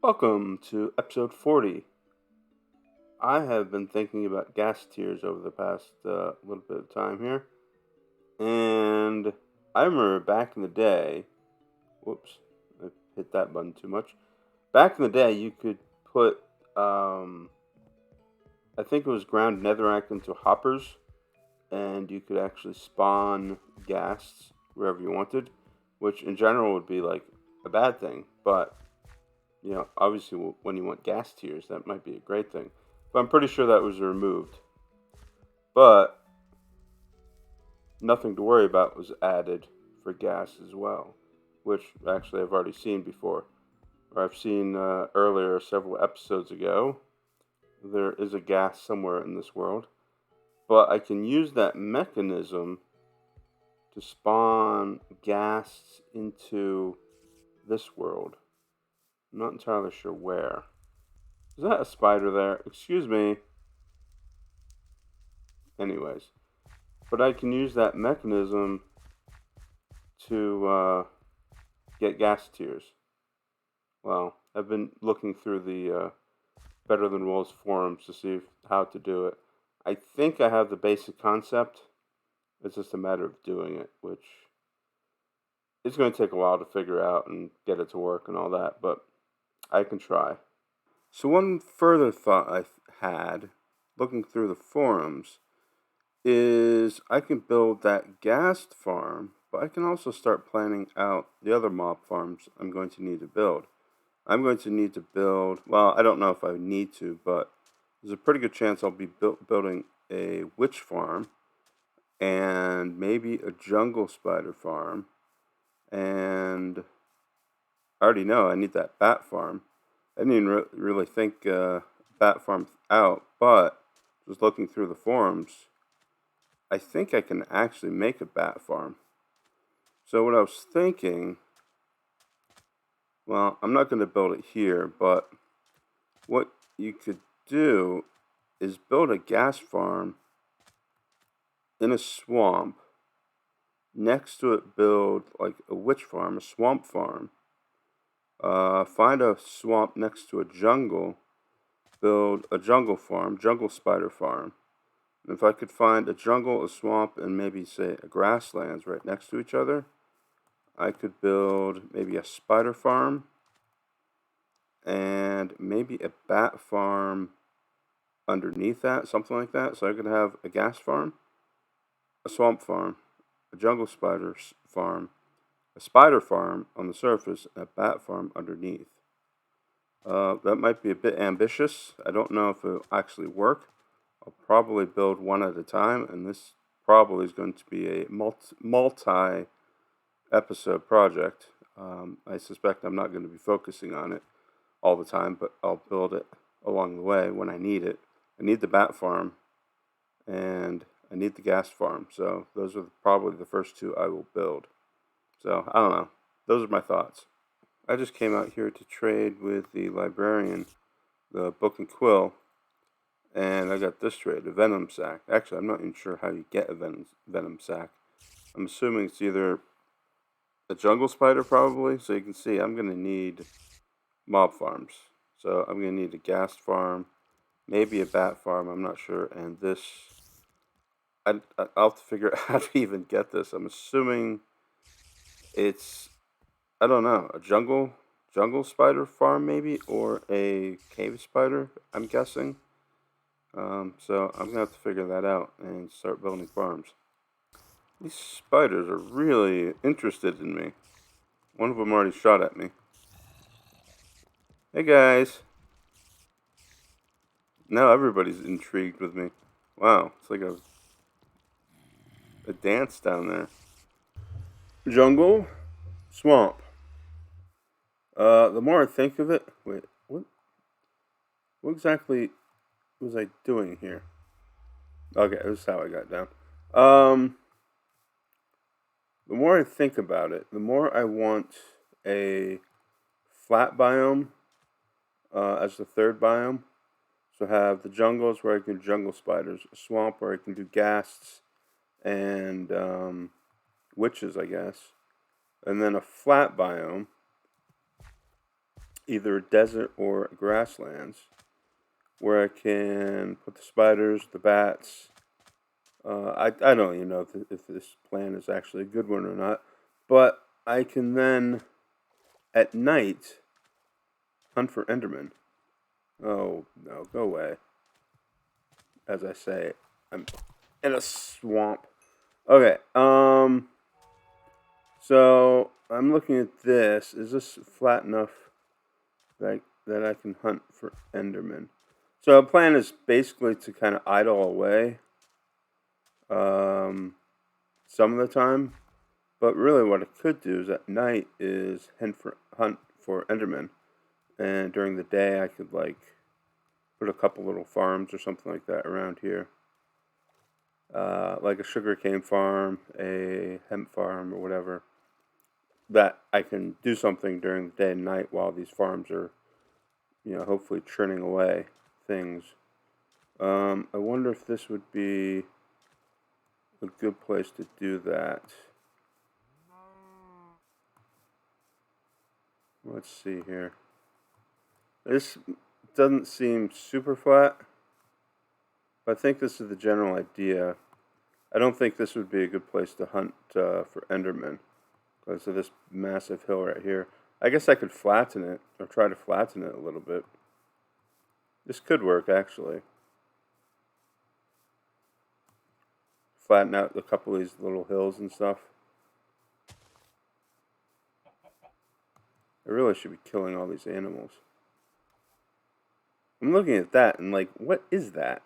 Welcome to episode 40. I have been thinking about gas tiers over the past little bit of time here. And I remember back in the day, whoops, I hit that button too much. Back in the day, you could put, I think it was ground netherrack into hoppers, and you could actually spawn ghasts wherever you wanted, which in general would be like a bad thing, but obviously when you want gas tiers, that might be a great thing. But I'm pretty sure that was removed. But nothing to worry about was added for gas as well, which actually I've already seen before. Or I've seen earlier, several episodes ago. There is a gas somewhere in this world. But I can use that mechanism to spawn gas into this world. I'm not entirely sure where. Is that a spider there? Excuse me. Anyways. But I can use that mechanism to get gas tiers. Well, I've been looking through the BetterThanWolves forums to see how to do it. I think I have the basic concept. It's just a matter of doing it, which is going to take a while to figure out and get it to work and all that, but I can try. So one further thought I had, looking through the forums, is I can build that ghast farm, but I can also start planning out the other mob farms I'm going to need to build. I'm going to need to build, well, I don't know if I need to, but there's a pretty good chance I'll be building a witch farm and maybe a jungle spider farm. And I already know I need that bat farm. I didn't even really think bat farm out, but just looking through the forums, I think I can actually make a bat farm. So what I was thinking, well, I'm not going to build it here, but what you could do is build a gas farm in a swamp. Next to it, build like a witch farm, a swamp farm. Find a swamp next to a jungle, build a jungle farm, jungle spider farm. And if I could find a jungle, a swamp, and maybe, say, a grasslands right next to each other, I could build maybe a spider farm and maybe a bat farm underneath that, something like that. So I could have a gas farm, a swamp farm, a jungle spider farm, a spider farm on the surface, and a bat farm underneath. That might be a bit ambitious. I don't know if it'll actually work. I'll probably build one at a time, and this probably is going to be a multi-episode project. I suspect I'm not going to be focusing on it all the time, but I'll build it along the way when I need it. I need the bat farm, and I need the gas farm. So those are probably the first two I will build. So I don't know. Those are my thoughts. I just came out here to trade with the librarian, the book and quill. And I got this trade, a venom sac. Actually, I'm not even sure how you get a venom sac. I'm assuming it's either a jungle spider, probably. So you can see, I'm going to need mob farms. So I'm going to need a ghast farm, maybe a bat farm, I'm not sure. And this, I'll have to figure out how to even get this. I'm assuming it's, I don't know, a jungle spider farm maybe, or a cave spider, I'm guessing. So I'm going to have to figure that out and start building farms. These spiders are really interested in me. One of them already shot at me. Hey guys. Now everybody's intrigued with me. Wow, it's like a dance down there. Jungle, swamp. The more I think of it, wait, what exactly was I doing here? Okay, this is how I got down. The more I think about it, the more I want a flat biome as the third biome. So have the jungles where I can do jungle spiders, a swamp where I can do ghasts and witches, I guess, and then a flat biome either a desert or grasslands, where I can put the spiders, the bats. I don't even know if this plan is actually a good one or not, but I can then, at night, hunt for Enderman. Oh, no, go away. As I say, I'm in a swamp. Okay, so I'm looking at this. Is this flat enough that I can hunt for Enderman? So the plan is basically to kind of idle away some of the time, but really what I could do is at night is hunt for Enderman, and during the day I could like put a couple little farms or something like that around here. Like a sugarcane farm, a hemp farm, or whatever, that I can do something during the day and night while these farms are, hopefully churning away things. I wonder if this would be a good place to do that. Let's see here. This doesn't seem super flat, but I think this is the general idea. I don't think this would be a good place to hunt for Enderman because of this massive hill right here. I guess I could flatten it, or try to flatten it a little bit. This could work, actually. Flatten out a couple of these little hills and stuff. I really should be killing all these animals. I'm looking at that and like, what is that?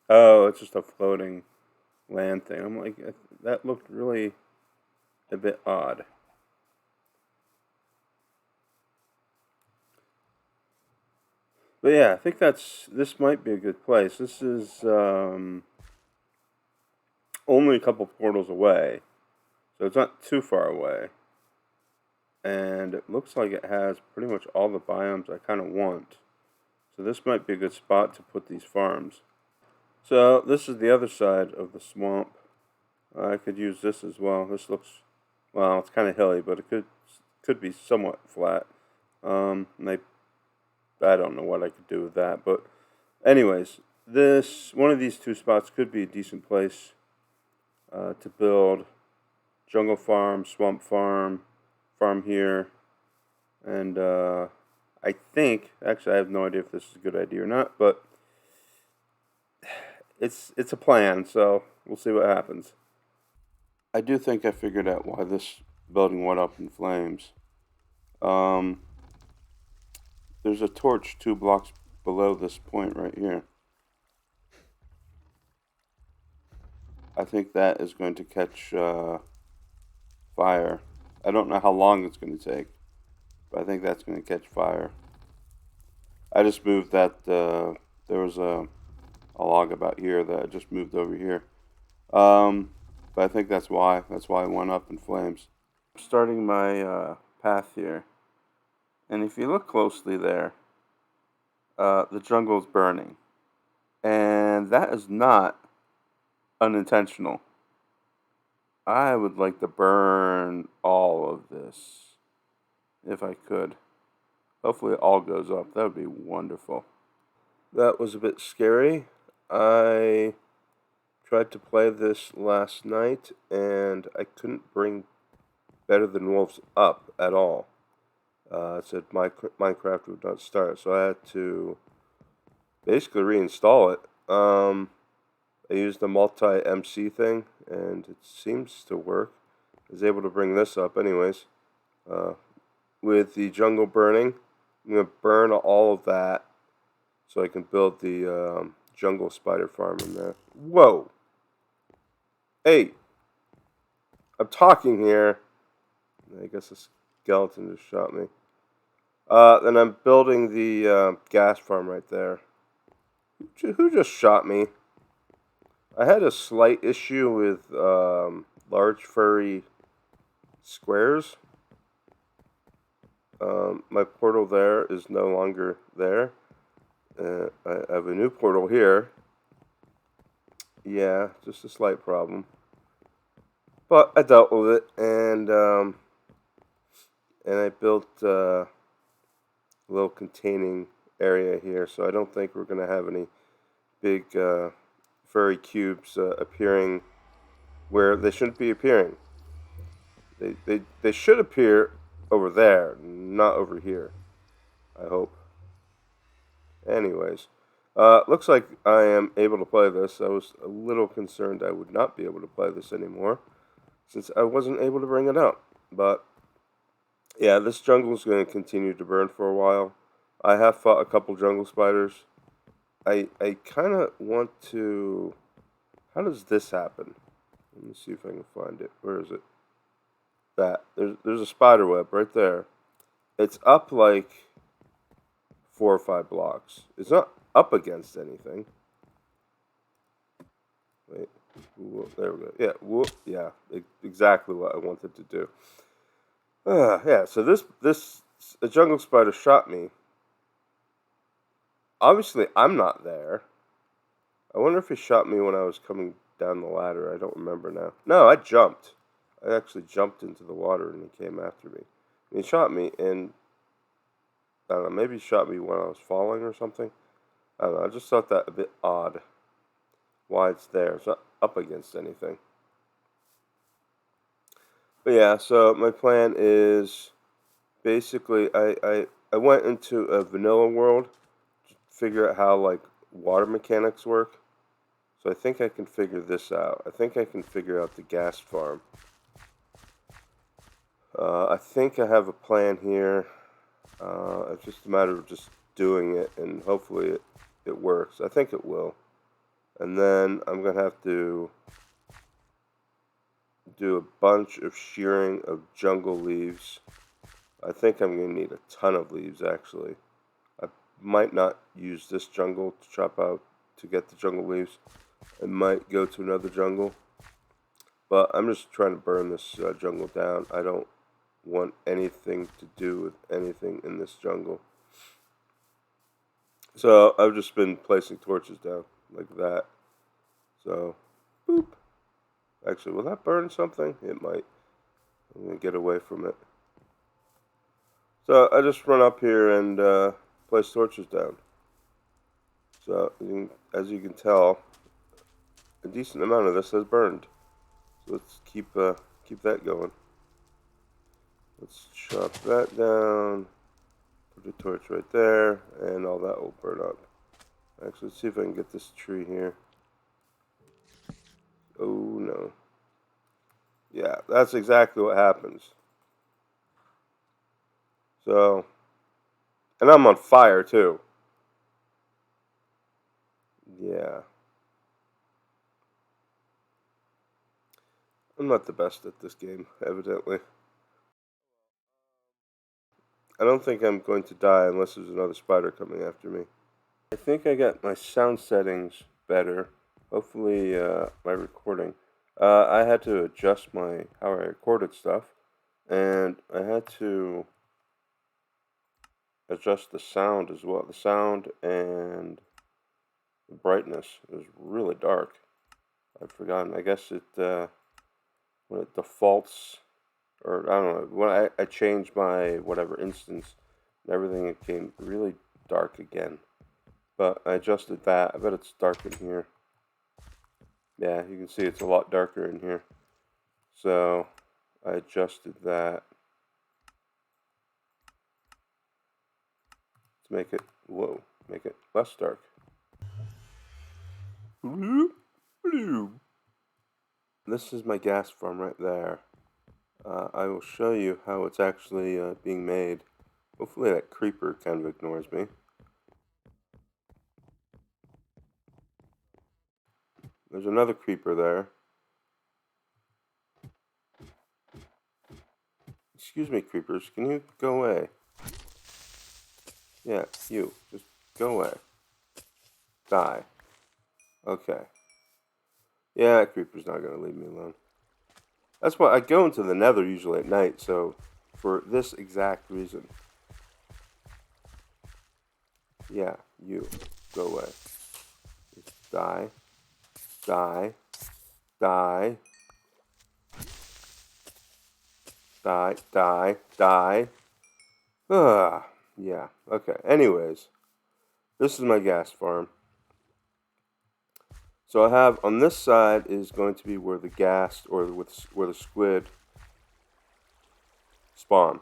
Oh, it's just a floating land thing. I'm like, that looked really a bit odd. But yeah, I think this might be a good place. This is only a couple portals away, so it's not too far away. And it looks like it has pretty much all the biomes I kind of want. So this might be a good spot to put these farms. So this is the other side of the swamp. I could use this as well. This looks, well, it's kind of hilly, but it could be somewhat flat. I don't know what I could do with that, but anyways, one of these two spots could be a decent place to build jungle farm, swamp farm here, and I think, actually I have no idea if this is a good idea or not, but it's a plan, so we'll see what happens. I do think I figured out why this building went up in flames. There's a torch 2 blocks below this point right here. I think that is going to catch fire. I don't know how long it's going to take, but I think that's going to catch fire. I just moved that. There was a log about here that I just moved over here. But I think that's why. That's why it went up in flames. I'm starting my path here, and if you look closely there, the jungle is burning, and that is not unintentional. I would like to burn all of this if I could. Hopefully it all goes up. That would be wonderful. That was a bit scary. I tried to play this last night and I couldn't bring BetterThanWolves up at all. It said Minecraft would not start, so I had to basically reinstall it. I used the multi-MC thing, and it seems to work. I was able to bring this up anyways. With the jungle burning, I'm going to burn all of that so I can build the jungle spider farm in there. Whoa! Hey! I'm talking here. I guess a skeleton just shot me. Then I'm building the gas farm right there. Who just shot me? I had a slight issue with large furry squares. My portal there is no longer there. I have a new portal here. Yeah, just a slight problem. But I dealt with it, and I built a little containing area here, so I don't think we're going to have any big furry cubes appearing where they shouldn't be appearing. They should appear over there, not over here, I hope. Anyways, looks like I am able to play this. I was a little concerned I would not be able to play this anymore, since I wasn't able to bring it up. But, yeah, this jungle is going to continue to burn for a while. I have fought a couple jungle spiders. I kind of want to... How does this happen? Let me see if I can find it. Where is it? That. There's a spider web right there. It's up like 4 or 5 blocks. It's not up against anything. Wait. There we go. Yeah. Yeah. Exactly what I wanted to do. Yeah. So a jungle spider shot me. Obviously, I'm not there. I wonder if he shot me when I was coming down the ladder. I don't remember now. No, I jumped. I actually jumped into the water and he came after me. And he shot me, and I don't know, maybe he shot me when I was falling or something. I don't know, I just thought that a bit odd. Why it's there. It's not up against anything. But yeah, so my plan is basically I went into a vanilla world to figure out how like water mechanics work. So I think I can figure this out. I think I can figure out the gas farm. I think I have a plan here. It's just a matter of just doing it, and hopefully it works. I think it will. And then I'm going to have to do a bunch of shearing of jungle leaves. I think I'm going to need a ton of leaves, actually. I might not use this jungle to chop out to get the jungle leaves. I might go to another jungle. But I'm just trying to burn this jungle down. I don't want anything to do with anything in this jungle. So I've just been placing torches down like that. So, boop. Actually, will that burn something? It might. I'm going to get away from it. So I just run up here and place torches down. So as you can tell, a decent amount of this has burned. So let's keep that going. Let's chop that down. Put a torch right there, and all that will burn up. Actually, let's see if I can get this tree here. Oh no. Yeah, that's exactly what happens. So, and I'm on fire too. Yeah. I'm not the best at this game, evidently. I don't think I'm going to die unless there's another spider coming after me. I think I got my sound settings better. Hopefully, my recording. I had to adjust how I recorded stuff, and I had to adjust the sound as well. The sound and the brightness is really dark. I've forgotten. I guess when it defaults, or I don't know, when I changed my whatever instance and everything, it came really dark again. But I adjusted that. I bet it's dark in here. Yeah, you can see it's a lot darker in here. So I adjusted that to make it less dark. This is my gas farm right there. I will show you how it's actually being made. Hopefully that creeper kind of ignores me. There's another creeper there. Excuse me, creepers. Can you go away? Yeah, you. Just go away. Die. Okay. Yeah, that creeper's not going to leave me alone. That's why I go into the nether usually at night, so for this exact reason. Yeah, you. Go away. Just die. Die. Die. Die, die, die. Ah, yeah, okay. Anyways, this is my gas farm. So I have, on this side is going to be where the gas, or where the squid spawn.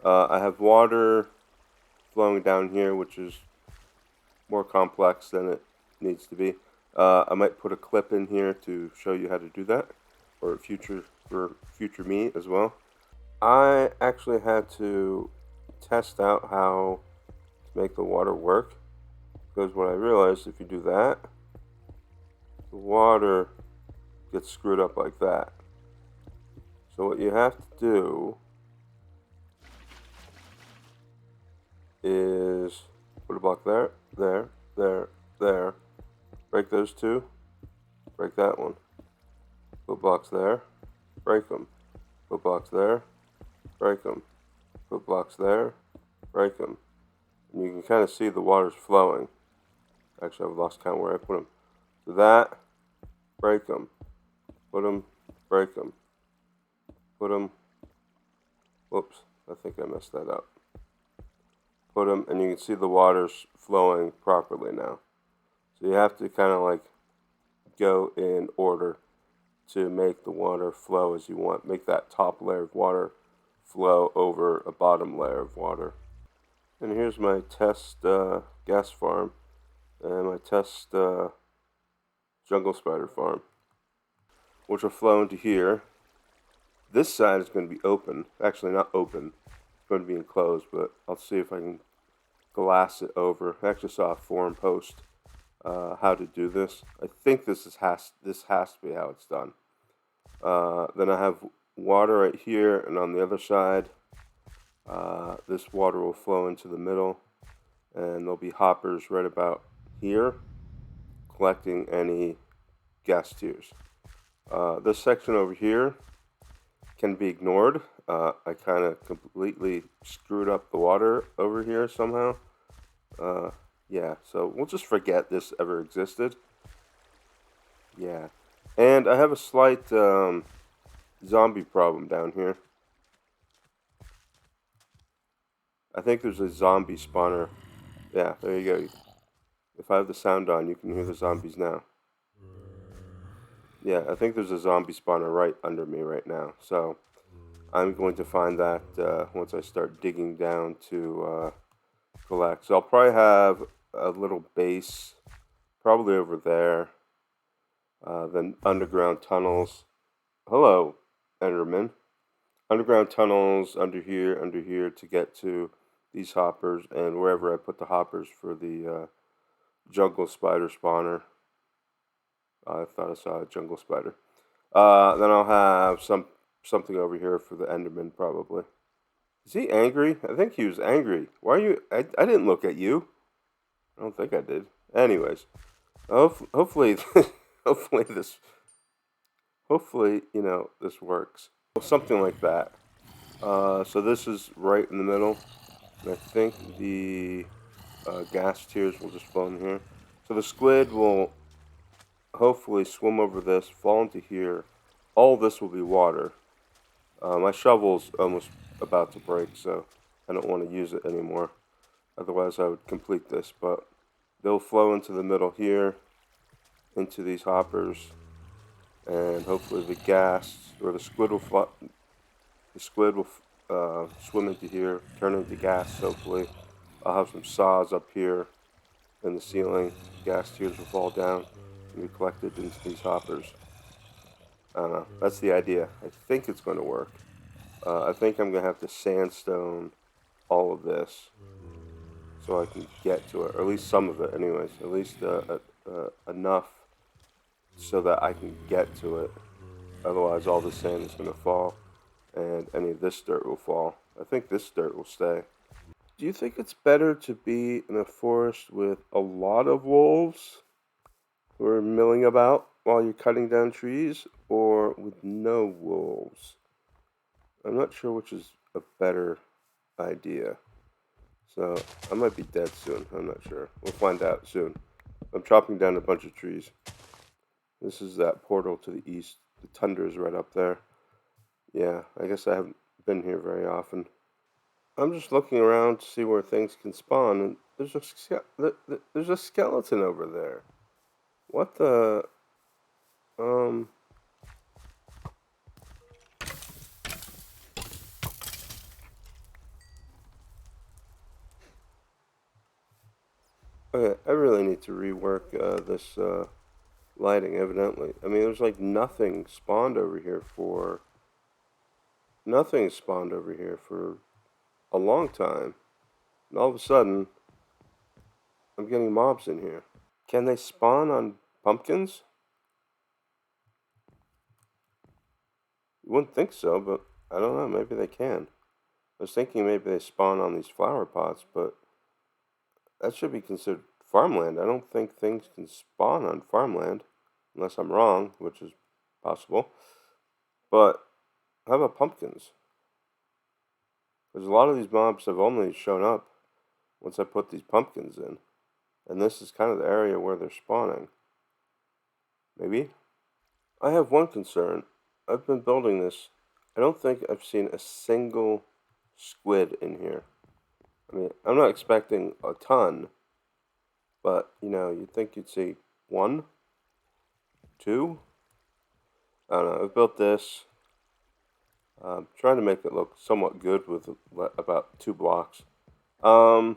I have water flowing down here, which is more complex than it needs to be. I might put a clip in here to show you how to do that, or for future me as well. I actually had to test out how to make the water work, because what I realized, if you do that, the water gets screwed up like that. So what you have to do is put a block there, there, there, there. Break those two. Break that one. Put blocks there. Break them. Put blocks there. Break them. Put blocks there. Break them. And you can kind of see the water's flowing. Actually, I've lost count where I put them. So that. Break them. Put them. Break them. Put them. Whoops. I think I messed that up. Put them, and you can see the water's flowing properly now. So you have to kind of like go in order to make the water flow as you want. Make that top layer of water flow over a bottom layer of water. And here's my test gas farm and my test jungle spider farm, which will flow into here. This side is going to be open. Actually, not open. It's going to be enclosed, but I'll see if I can glass it over. I actually saw a forum post how to do this. I think this has to be how it's done. Then I have water right here, and on the other side, this water will flow into the middle, and there'll be hoppers right about here, collecting any gas tiers. This section over here can be ignored. I kind of completely screwed up the water over here somehow. Yeah, so we'll just forget this ever existed. Yeah. And I have a slight zombie problem down here. I think there's a zombie spawner. Yeah, there you go. If I have the sound on, you can hear the zombies now. Yeah, I think there's a zombie spawner right under me right now. So I'm going to find that once I start digging down to collect. So I'll probably have a little base probably over there. Then underground tunnels. Hello, Enderman. Underground tunnels under here to get to these hoppers, and wherever I put the hoppers for the jungle spider spawner. I thought I saw a jungle spider. Then I'll have something over here for the Enderman probably. Is he angry? I think he was angry. Why are you? I didn't look at you. I don't think I did. Anyways, hopefully, hopefully, this works. Something like that. So this is right in the middle. And I think the gas tiers will just flow in here. So the squid will hopefully swim over this, fall into here. All this will be water. My shovel's almost about to break, so I don't want to use it anymore. Otherwise, I would complete this. But they'll flow into the middle here, into these hoppers, and hopefully the gas or the squid will swim into here, turn into gas. Hopefully, I'll have some saws up here in the ceiling. Gas tiers will fall down and be collected into these hoppers. I don't know. That's the idea. I think it's going to work. I think I'm going to have to sandstone all of this so I can get to it, or at least some of it anyways. At least enough so that I can get to it. Otherwise, all the sand is going to fall, and any of this dirt will fall. I think this dirt will stay. Do you think it's better to be in a forest with a lot of wolves who are milling about while you're cutting down trees, or with no wolves? I'm not sure which is a better idea. So I might be dead soon. I'm not sure. We'll find out soon. I'm chopping down a bunch of trees. This is that portal to the east. The tundra is right up there. Yeah, I guess I been here very often. I'm just looking around to see where things can spawn, and there's a skeleton over there. What the um? Okay, I really need to rework this lighting. Evidently, I mean, there's like nothing spawned over here for a long time, and all of a sudden, I'm getting mobs in here. Can they spawn on pumpkins? You wouldn't think so, but I don't know. Maybe they can. I was thinking maybe they spawn on these flower pots, but that should be considered farmland. I don't think things can spawn on farmland, unless I'm wrong, which is possible. But how about pumpkins? Because a lot of these mobs have only shown up once I put these pumpkins in. And this is kind of the area where they're spawning. Maybe? I have one concern. I've been building this. I don't think I've seen a single squid in here. I mean, I'm not expecting a ton, but, you'd think you'd see one, two. I don't know. I've built this. I'm trying to make it look somewhat good with about 2 blocks. So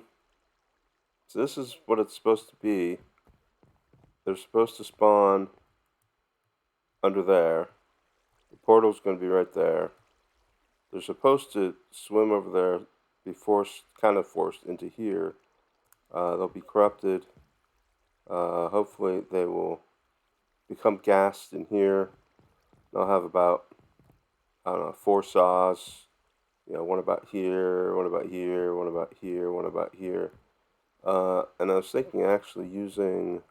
this is what it's supposed to be. They're supposed to spawn under there. The portal's going to be right there. They're supposed to swim over there, be kind of forced into here. They'll be corrupted. Hopefully they will become gassed in here. They'll have about, 4 saws. One about here, one about here, one about here, one about here. And I was thinking actually using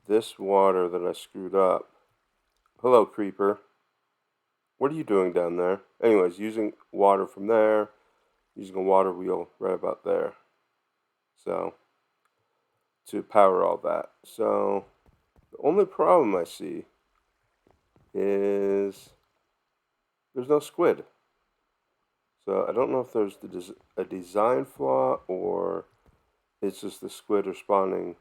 this water that I screwed up. Hello, creeper. What are you doing down there? Anyways, using water from there, using a water wheel right about there. So, to power all that. So, the only problem I see is there's no squid. So, I don't know if there's a design flaw or it's just the squid are spawning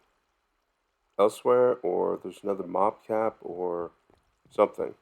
elsewhere or there's another mob cap or something.